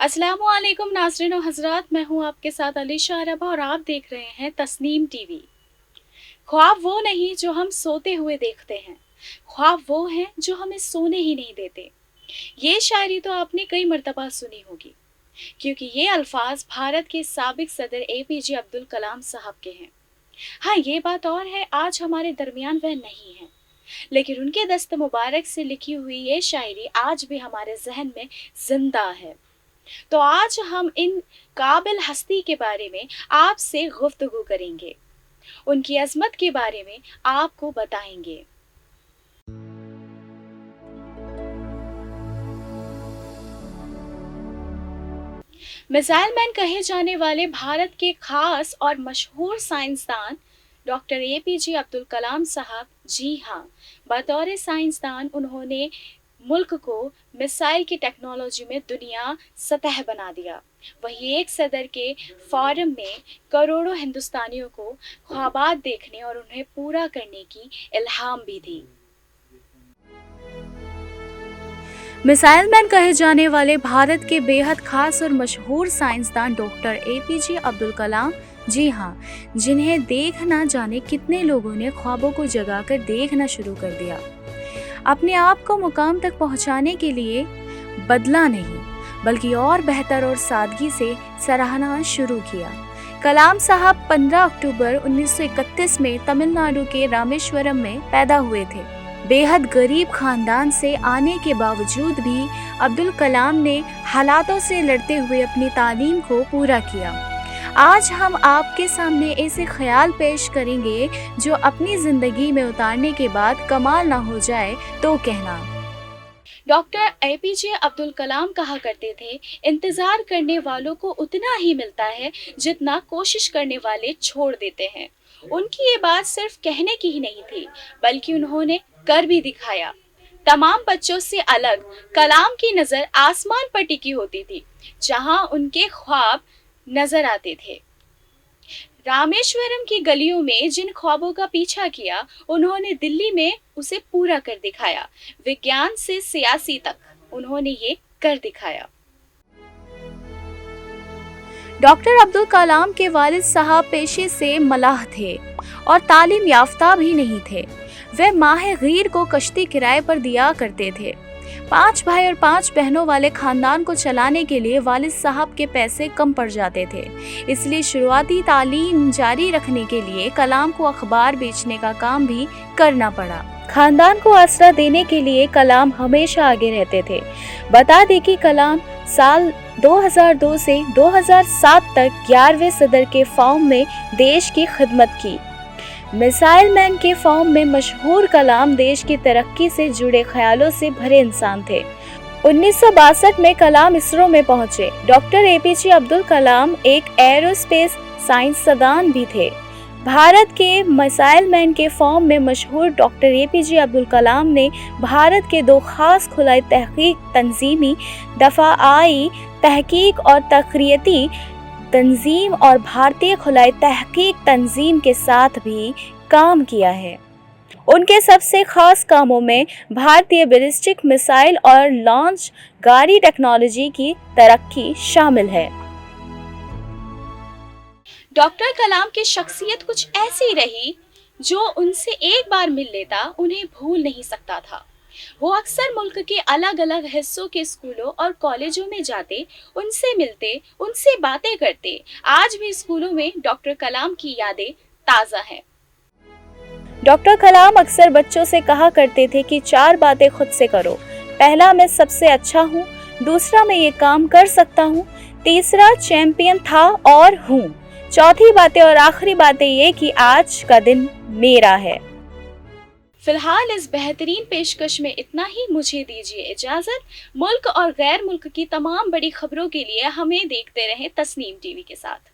अस्सलाम वालेकुम नाज़रीन और हज़रात, मैं हूँ आपके साथ अलीशा अरबा और आप देख रहे हैं तस्नीम टीवी। ख्वाब वो नहीं जो हम सोते हुए देखते हैं, ख्वाब वो हैं जो हमें सोने ही नहीं देते। ये शायरी तो आपने कई मर्तबा सुनी होगी, क्योंकि ये अल्फाज भारत के साबिक सदर APJ अब्दुल कलाम साहब के हैं। हाँ, ये बात और है, आज हमारे दरमियान वह नहीं है, लेकिन उनके दस्त मुबारक से लिखी हुई ये शायरी आज भी हमारे जहन में जिंदा है। तो आज हम इन काबिल हस्ती के बारे में आपसे गुफ्तगू करेंगे, उनकी अजमत के बारे में आपको बताएंगे। मिसाइल मैन कहे जाने वाले भारत के खास और मशहूर साइंसदान डॉक्टर APJ अब्दुल कलाम साहब, जी हाँ, बतौर साइंसदान उन्होंने मुल्क को मिसाइल की टेक्नोलॉजी में दुनिया सतह बना दिया। वही एक सदर के फोरम में करोड़ों हिंदुस्तानियों को ख्वाबात देखने और उन्हें पूरा करने की इल्हाम भी दी। मिसाइल मैन कहे जाने वाले भारत के बेहद खास और मशहूर साइंसदान डॉक्टर APJ अब्दुल कलाम, जी हाँ, जिन्हें देख ना जाने कितने लोगों ने ख्वाबों को जगाकर देखना शुरू कर दिया। अपने आप को मुकाम तक पहुंचाने के लिए बदला नहीं, बल्कि और बेहतर और सादगी से सराहना शुरू किया। कलाम साहब 15 अक्टूबर 1931 में तमिलनाडु के रामेश्वरम में पैदा हुए थे। बेहद गरीब खानदान से आने के बावजूद भी अब्दुल कलाम ने हालातों से लड़ते हुए अपनी तालीम को पूरा किया। आज हम आपके सामने ऐसे ख्याल पेश करेंगे जो अपनी जिंदगी में उतारने के बाद कमाल ना हो जाए तो कहना। डॉक्टर APJ अब्दुल कलाम कहा करते थे, इंतजार करने वालों को उतना ही मिलता है जितना कोशिश करने वाले छोड़ देते हैं। उनकी ये बात सिर्फ कहने की ही नहीं थी, बल्कि उन्होंने कर भी दिखाया। तमाम बच्चों से अलग कलाम की नजर आसमान पर टिकी होती थी, जहां उनके ख्वाब नजर आते थे। रामेश्वरम की गलियों में जिन ख्वाबों का पीछा किया, उन्होंने दिल्ली में उसे पूरा कर दिखाया। विज्ञान से सियासी तक उन्होंने ये कर दिखाया। डॉक्टर अब्दुल कलाम के वालिद साहब पेशे से मलाह थे और तालीम याफ्ता भी नहीं थे। वे माह गीर को कश्ती किराए पर दिया करते थे। 5 भाई और 5 बहनों वाले खानदान को चलाने के लिए वालिद साहब के पैसे कम पड़ जाते थे, इसलिए शुरुआती तालीम जारी रखने के लिए कलाम को अखबार बेचने का काम भी करना पड़ा। खानदान को आसरा देने के लिए कलाम हमेशा आगे रहते थे। बता दें कि कलाम साल 2002 से 2007 तक 11वें सदर के फॉर्म में देश की खिदमत की। मिसाइल मैन के फॉर्म में मशहूर कलाम देश की तरक्की से जुड़े ख्यालों से भरे इंसान थे। 1962 में कलाम इसरो में पहुंचे। डॉक्टर APJ अब्दुल कलाम एक एरोस्पेस साइंसदान भी थे। भारत के मिसाइल मैन के फॉर्म में मशहूर डॉक्टर APJ अब्दुल कलाम ने भारत के 2 खास खुलाई तहकीक तंजीमी दफाई तहकीक और तकरीती तंजीम और भारतीय खुलाई तहकीक तंजीम के साथ भी काम किया है। उनके सबसे खास कामों में भारतीय बैलिस्टिक मिसाइल और लॉन्च गाड़ी टेक्नोलॉजी की तरक्की शामिल है। डॉक्टर कलाम की शख्सियत कुछ ऐसी रही जो उनसे एक बार मिल लेता उन्हें भूल नहीं सकता था। वो अक्सर मुल्क के अलग अलग हिस्सों के स्कूलों और कॉलेजों में जाते, उनसे मिलते, उनसे बातें करते। आज भी स्कूलों में डॉक्टर कलाम की यादें ताज़ा हैं। डॉक्टर कलाम अक्सर बच्चों से कहा करते थे कि 4 बातें खुद से करो। पहला, मैं सबसे अच्छा हूँ। दूसरा, मैं ये काम कर सकता हूँ। तीसरा, चैंपियन था और हूँ। चौथी बातें और आखिरी बातें ये कि आज का दिन मेरा है। फिलहाल इस बेहतरीन पेशकश में इतना ही। मुझे दीजिए इजाजत। मुल्क और गैर मुल्क की तमाम बड़ी खबरों के लिए हमें देखते रहें तस्नीम टीवी के साथ।